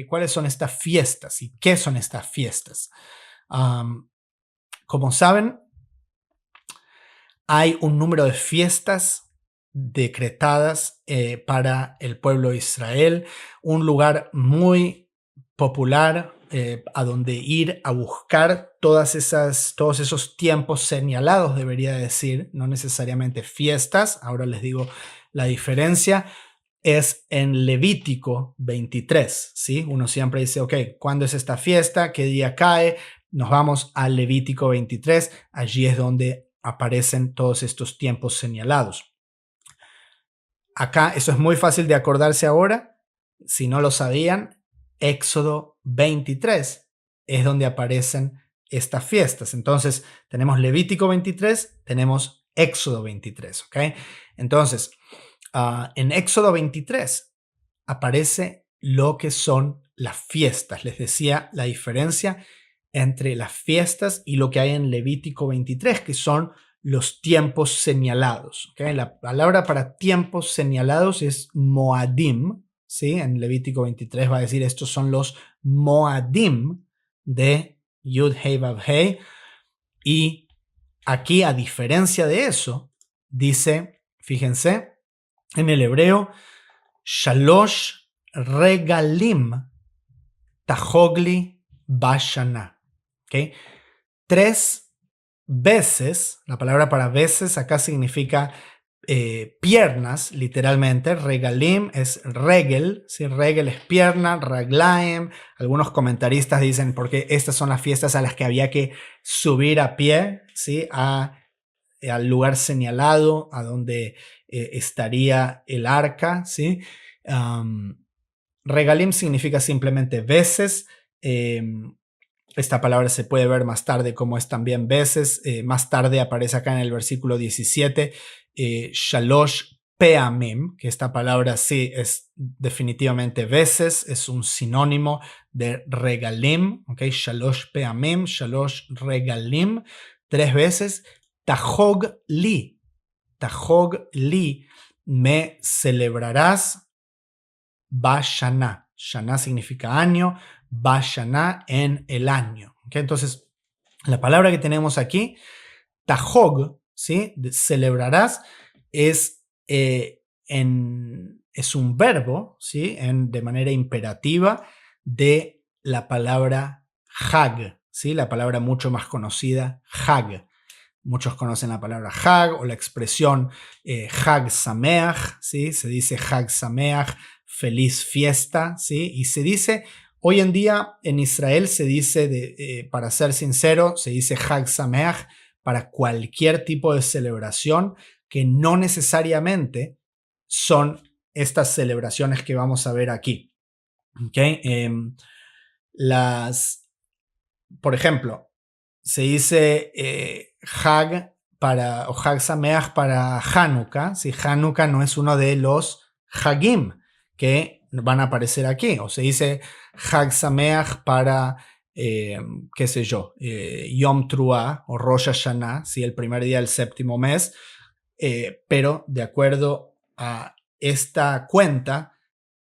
¿Cuáles son estas fiestas y qué son estas fiestas? Como saben, hay un número de fiestas decretadas para el pueblo de Israel, un lugar muy popular a donde ir a buscar todos esos tiempos señalados, debería decir, no necesariamente fiestas. Ahora les digo la diferencia. Es en Levítico 23, ¿sí? Uno siempre dice, ok, ¿cuándo es esta fiesta? ¿Qué día cae? Nos vamos a Levítico 23. Allí es donde aparecen todos estos tiempos señalados. Acá, eso es muy fácil de acordarse ahora. Si no lo sabían, Éxodo 23 es donde aparecen estas fiestas. Entonces, tenemos Levítico 23, tenemos Éxodo 23, ¿ok? Entonces, en Éxodo 23 aparece lo que son las fiestas. Les decía la diferencia entre las fiestas y lo que hay en Levítico 23, que son los tiempos señalados. ¿Okay? La palabra para tiempos señalados es Moadim. ¿Sí? En Levítico 23 va a decir estos son los Moadim de Yud Hei Vav Hei. Y aquí, a diferencia de eso, dice, fíjense, en el hebreo, Shalosh Regalim Tahogli Bashana. ¿Okay? 3 veces, la palabra para veces acá significa piernas, literalmente. Regalim es regel, ¿sí? Regel es pierna, raglaim. Algunos comentaristas dicen porque estas son las fiestas a las que había que subir a pie, ¿sí? Al lugar señalado, a donde estaría el arca, ¿sí? Regalim significa simplemente veces. Esta palabra se puede ver más tarde como es también veces. Más tarde aparece acá en el versículo 17, Shalosh Peamim, que esta palabra sí es definitivamente veces, es un sinónimo de regalim, ¿okay? Shalosh Peamim, Shalosh Regalim, 3 veces. Tahog li, me celebrarás. Bashana, Shana significa año, Bashana en el año. ¿Okay? Entonces, la palabra que tenemos aquí, Tahog, ¿sí? Celebrarás, es un verbo, ¿sí? De manera imperativa de la palabra Hag, ¿sí? La palabra mucho más conocida, Hag. Muchos conocen la palabra Hag o la expresión Hag Sameach, ¿sí? Se dice Hag Sameach, feliz fiesta, ¿sí? Y se dice, hoy en día en Israel se dice, para ser sincero, se dice Hag Sameach para cualquier tipo de celebración que no necesariamente son estas celebraciones que vamos a ver aquí. ¿Okay? Por ejemplo, se dice Hag o Hag Sameach para Hanukkah. ¿Sí? Hanukkah no es uno de los Hagim que van a aparecer aquí. O se dice Hag Sameach para, qué sé yo, Yom Teruah o Rosh Hashanah, ¿sí? El primer día del séptimo mes. Pero de acuerdo a esta cuenta,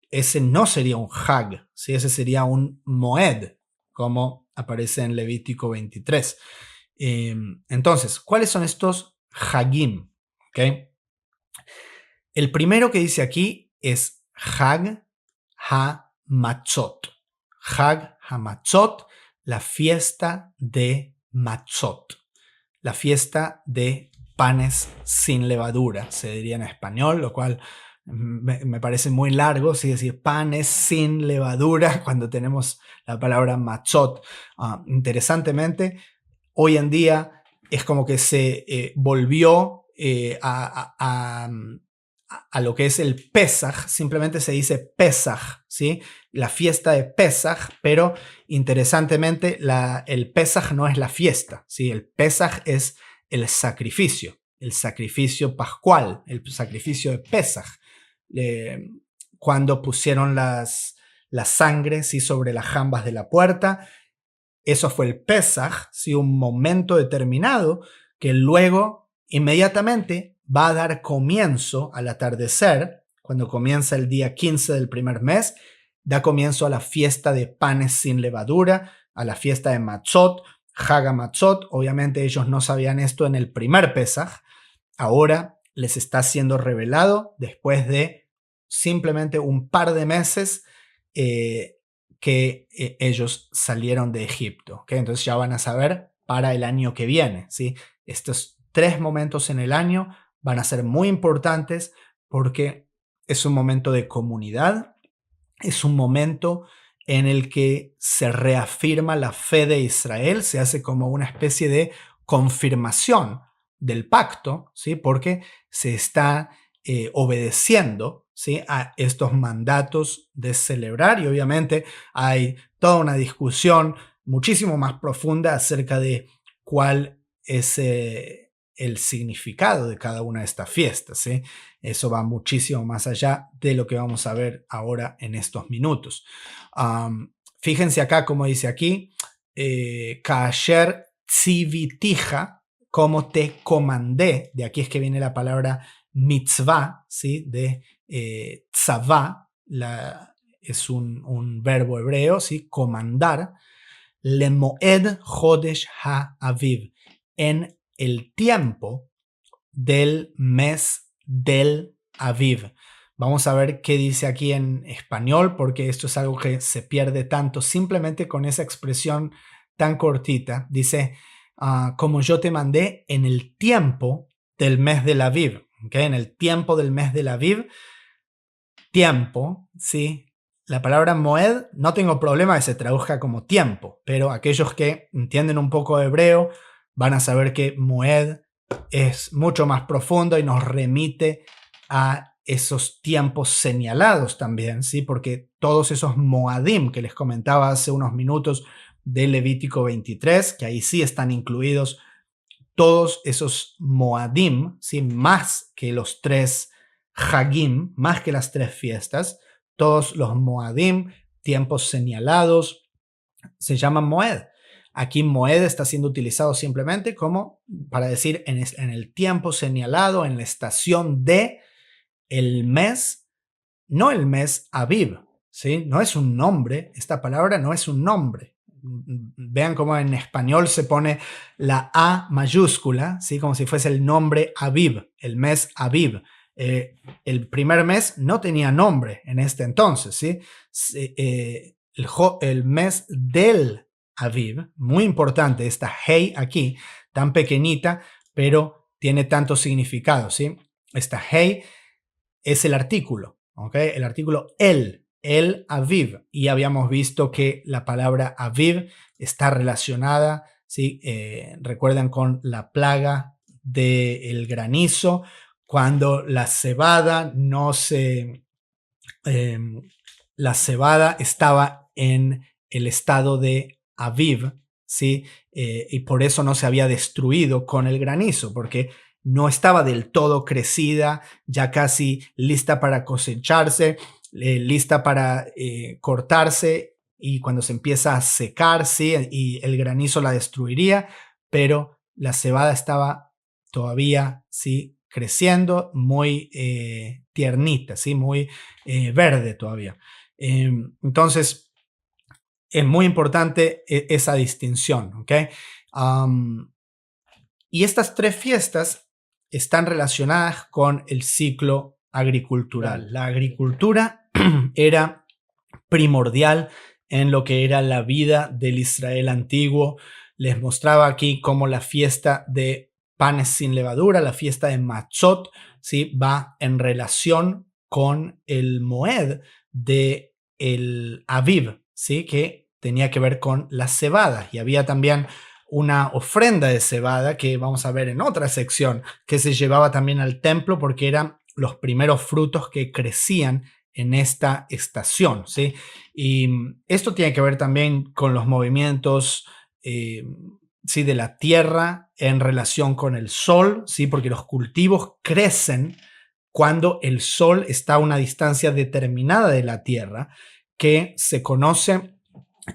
ese no sería un Hag, ¿sí? Ese sería un Moed, como aparece en Levítico 23. Entonces, ¿cuáles son estos Hagim? ¿Okay? El primero que dice aquí es Hag HaMatzot. Hag HaMatzot, la fiesta de Matzot. La fiesta de panes sin levadura, se diría en español, lo cual me parece muy largo, ¿sí? Decir panes sin levadura cuando tenemos la palabra matzot. Interesantemente, hoy en día es como que se volvió a lo que es el Pesaj, simplemente se dice Pesaj, ¿sí? La fiesta de Pesaj, pero interesantemente el Pesaj no es la fiesta, ¿sí? El Pesaj es el sacrificio pascual, el sacrificio de Pesaj. Cuando pusieron la sangre, ¿sí? Sobre las jambas de la puerta, eso fue el Pesaj, ¿sí? Un momento determinado que luego inmediatamente va a dar comienzo al atardecer, cuando comienza el día 15 del primer mes, da comienzo a la fiesta de panes sin levadura, a la fiesta de Matzot, Hag Matzot. Obviamente ellos no sabían esto en el primer Pesaj. Ahora les está siendo revelado después de simplemente un par de meses que ellos salieron de Egipto. ¿Okay? Entonces ya van a saber para el año que viene. ¿Sí? Estos 3 momentos en el año van a ser muy importantes porque es un momento de comunidad, es un momento en el que se reafirma la fe de Israel, se hace como una especie de confirmación del pacto, ¿sí? Porque se está obedeciendo, ¿sí? A estos mandatos de celebrar, y obviamente hay toda una discusión muchísimo más profunda acerca de cuál es el significado de cada una de estas fiestas, ¿sí? Eso va muchísimo más allá de lo que vamos a ver ahora en estos minutos. Fíjense acá, como dice aquí, Kasher tzivitija, como te comandé. De aquí es que viene la palabra mitzvah, ¿sí? De tzavá, es un verbo hebreo, ¿sí? Comandar. Lemoed Chodesh HaAviv, en el tiempo del mes del Aviv. Vamos a ver qué dice aquí en español, porque esto es algo que se pierde tanto simplemente con esa expresión tan cortita. Dice, como yo te mandé en el tiempo del mes del Aviv. ¿Okay? En el tiempo del mes del Aviv, tiempo, ¿sí? La palabra moed no tengo problema que se traduzca como tiempo, pero aquellos que entienden un poco de hebreo van a saber que moed es mucho más profundo y nos remite a esos tiempos señalados también, ¿sí? Porque todos esos moadim que les comentaba hace unos minutos de Levítico 23, que ahí sí están incluidos todos esos moadim, ¿sí? Más que los 3 hagim, más que las 3 fiestas, todos los moadim, tiempos señalados, se llaman moed. Aquí moed está siendo utilizado simplemente como para decir en el tiempo señalado, en la estación de el mes, no el mes Aviv, ¿sí? No es un nombre, esta palabra no es un nombre. Vean cómo en español se pone la A mayúscula, ¿sí? Como si fuese el nombre Aviv, el mes Aviv. El primer mes no tenía nombre en este entonces, ¿sí? El mes del Aviv, muy importante, esta Hei aquí, tan pequeñita, pero tiene tanto significado, ¿sí? Esta Hei es el artículo, ¿ok? El artículo el Aviv. Y habíamos visto que la palabra Aviv está relacionada, ¿sí? Recuerdan con la plaga del granizo, cuando la cebada no se... la cebada estaba en el estado de Aviv, ¿sí? Y por eso no se había destruido con el granizo, porque no estaba del todo crecida, ya casi lista para cosecharse, lista para cortarse, y cuando se empieza a secar, ¿sí? Y el granizo la destruiría, pero la cebada estaba todavía, ¿sí? Creciendo, muy tiernita, ¿sí? Muy verde todavía. Entonces, es muy importante esa distinción, ¿ok? Y estas 3 fiestas están relacionadas con el ciclo agricultural. La agricultura era primordial en lo que era la vida del Israel antiguo. Les mostraba aquí cómo la fiesta de panes sin levadura, la fiesta de Matzot, ¿sí? Va en relación con el Moed de el Aviv, ¿sí? Que tenía que ver con la cebada. Y había también una ofrenda de cebada que vamos a ver en otra sección, que se llevaba también al templo porque eran los primeros frutos que crecían en esta estación, ¿sí? Y esto tiene que ver también con los movimientos ¿sí? de la tierra en relación con el sol, ¿sí? Porque los cultivos crecen cuando el sol está a una distancia determinada de la tierra, que se conoce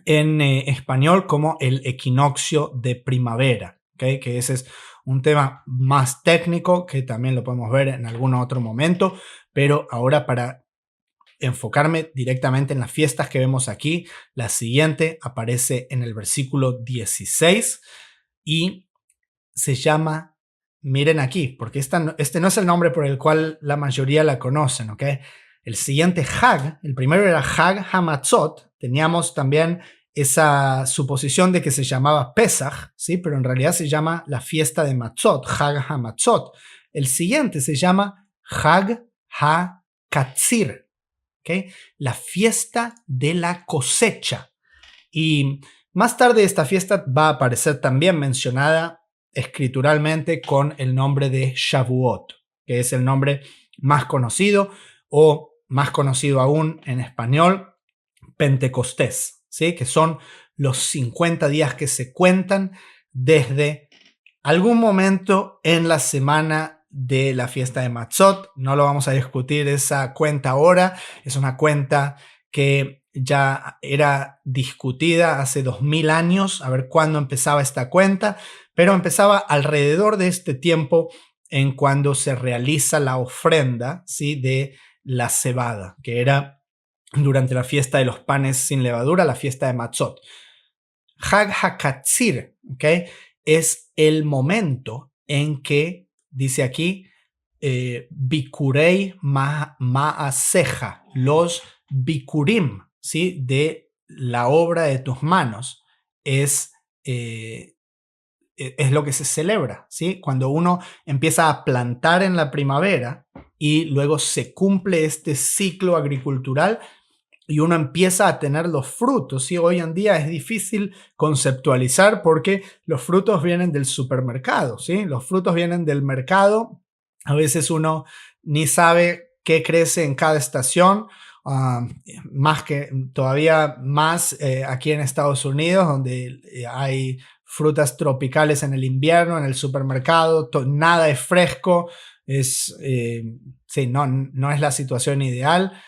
en español como el equinoccio de primavera, ¿okay? Que ese es un tema más técnico que también lo podemos ver en algún otro momento, pero ahora para enfocarme directamente en las fiestas que vemos aquí. La siguiente aparece en el versículo 16 y se llama, miren aquí, porque este no es el nombre por el cual la mayoría la conocen, ¿ok? El siguiente Hag, el primero era Hag HaMatzot, teníamos también esa suposición de que se llamaba Pesach, ¿sí? Pero en realidad se llama la fiesta de Matzot, Hag HaMatzot. El siguiente se llama Hag HaKatzir, ¿okay? La fiesta de la cosecha. Y más tarde esta fiesta va a aparecer también mencionada escrituralmente con el nombre de Shavuot, que es el nombre más conocido, o más conocido aún en español, Pentecostés, ¿sí? Que son los 50 días que se cuentan desde algún momento en la semana de la fiesta de Matzot. No lo vamos a discutir esa cuenta ahora, es una cuenta que ya era discutida hace 2000 años, a ver cuándo empezaba esta cuenta, pero empezaba alrededor de este tiempo en cuando se realiza la ofrenda, ¿sí? De la cebada, que era durante la fiesta de los panes sin levadura, la fiesta de Matzot. Hag HaKatzir, ¿okay? Es el momento en que, dice aquí, Bikurei Ma'aseja, los Bikurim, ¿sí? De la obra de tus manos, es lo que se celebra, ¿sí? Cuando uno empieza a plantar en la primavera y luego se cumple este ciclo agricultural y uno empieza a tener los frutos, ¿sí? Hoy en día es difícil conceptualizar porque los frutos vienen del supermercado, ¿sí? Los frutos vienen del mercado. A veces uno ni sabe qué crece en cada estación. Más que todavía más aquí en Estados Unidos, donde hay frutas tropicales en el invierno, en el supermercado, nada es fresco, sí, no es la situación ideal.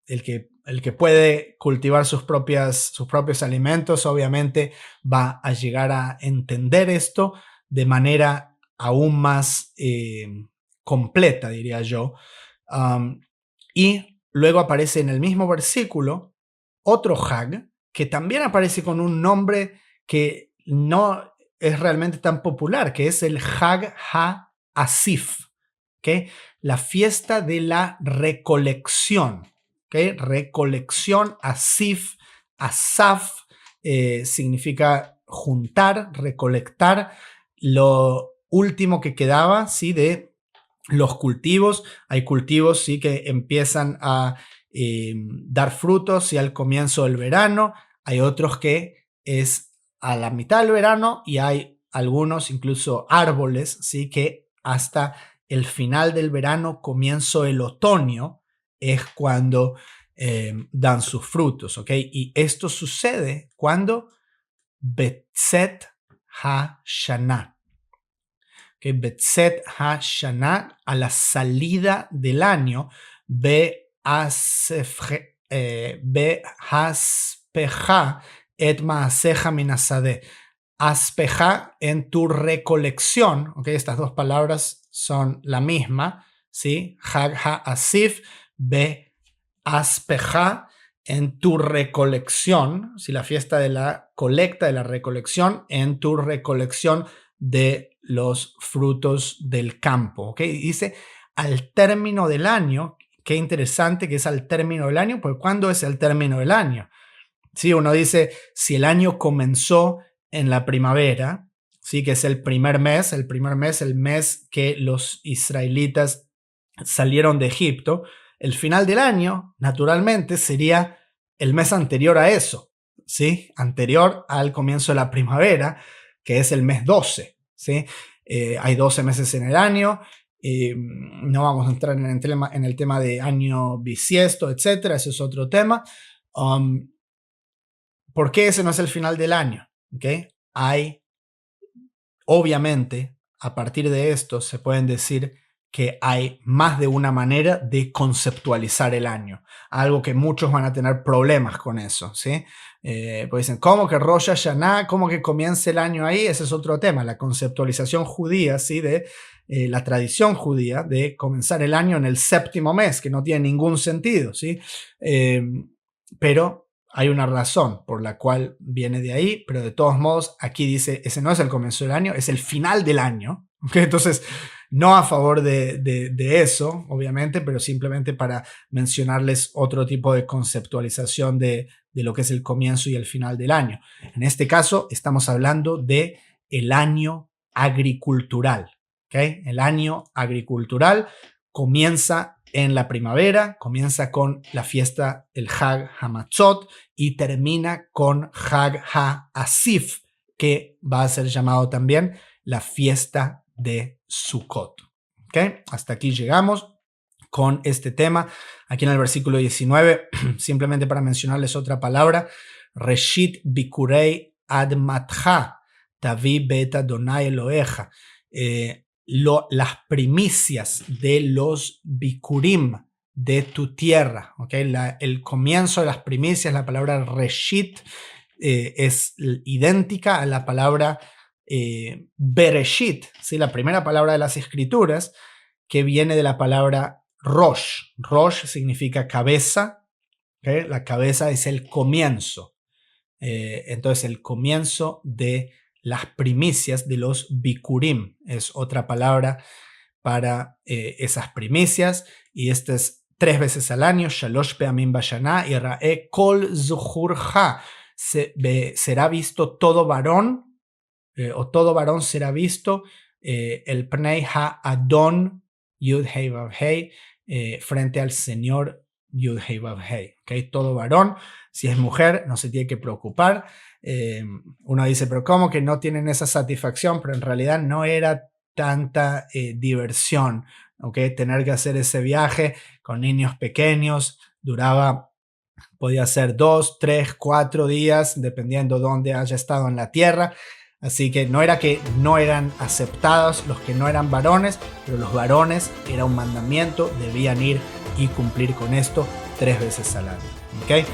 El que puede cultivar sus propios alimentos obviamente va a llegar a entender esto de manera aún más completa, diría yo. Y luego aparece en el mismo versículo otro Hag, que también aparece con un nombre que no es realmente tan popular, que es el Hag HaAsif, ¿okay? La fiesta de la recolección, ¿okay? Recolección, Asif, Asaf, significa juntar, recolectar lo último que quedaba, ¿sí? De los cultivos. Hay cultivos, sí, que empiezan a dar frutos, ¿sí? Al comienzo del verano. Hay otros que es a la mitad del verano y hay algunos, incluso árboles, ¿sí? Que hasta el final del verano, comienzo del otoño, es cuando dan sus frutos, ¿ok? Y esto sucede cuando Betzet HaShanah. Que Betzet HaShanah, a la salida del año, Be'aspeja et ma'aseja minasadeh. Aspeja, en tu recolección, ¿ok? Estas dos palabras son la misma, ¿sí? Hag HaAsif, Be'aspeja, en tu recolección, ¿sí? La fiesta de la colecta, de la recolección, en tu recolección de los frutos del campo, ¿ok? Dice al término del año. Qué interesante que es al término del año, porque ¿cuándo es el término del año? Sí, uno dice, si el año comenzó en la primavera, sí, que es el mes, el mes que los israelitas salieron de Egipto, el final del año, naturalmente, sería el mes anterior a eso, ¿sí? Anterior al comienzo de la primavera, que es el mes 12, ¿sí? Hay 12 meses en el año. No vamos a entrar en el tema de año bisiesto, etcétera. Ese es otro tema. ¿Por qué ese no es el final del año? ¿Okay? Obviamente, a partir de esto se pueden decir que hay más de una manera de conceptualizar el año. Algo que muchos van a tener problemas con eso, ¿sí? Pues dicen, ¿cómo que Rosh Hashanah? ¿Cómo que comience el año ahí? Ese es otro tema. La conceptualización judía, ¿sí? De la tradición judía de comenzar el año en el séptimo mes, que no tiene ningún sentido, ¿sí? Pero hay una razón por la cual viene de ahí, pero de todos modos aquí dice, ese no es el comienzo del año, es el final del año. ¿Okay? Entonces, no a favor de eso, obviamente, pero simplemente para mencionarles otro tipo de conceptualización de lo que es el comienzo y el final del año. En este caso, estamos hablando de el año agricultural. ¿Okay? El año agricultural comienza en la primavera, comienza con la fiesta, el Hag HaMatzot, y termina con Hag HaAsif, que va a ser llamado también la fiesta de Sukkot. ¿Okay? Hasta aquí llegamos con este tema. Aquí en el versículo 19, simplemente para mencionarles otra palabra, Reshit Bikurei Admatcha, Tavi Bet Adonai Eloheja. Las primicias de los bikurim de tu tierra. ¿Okay? El comienzo de las primicias, la palabra reshit, es idéntica a la palabra bereshit, ¿sí? La primera palabra de las escrituras, que viene de la palabra rosh. Rosh significa cabeza. ¿Okay? La cabeza es el comienzo. Entonces el comienzo de las primicias de los bikurim es otra palabra para esas primicias, y este es 3 veces al año, shalosh peamim bashana, y rae kol zuhurja, será visto todo varón, o todo varón será visto, el pnei ha-adon yud hei vav hei, frente al Señor yud hei vav hei. ¿Okay? Todo varón, si es mujer no se tiene que preocupar. Uno dice, pero ¿cómo que no tienen esa satisfacción? Pero en realidad no era tanta diversión, ¿okay? Tener que hacer ese viaje con niños pequeños podía ser 2, 3, 4 días, dependiendo dónde haya estado en la tierra. Así que no era que no eran aceptados los que no eran varones, pero los varones era un mandamiento, debían ir y cumplir con esto 3 veces al año. ¿Okay?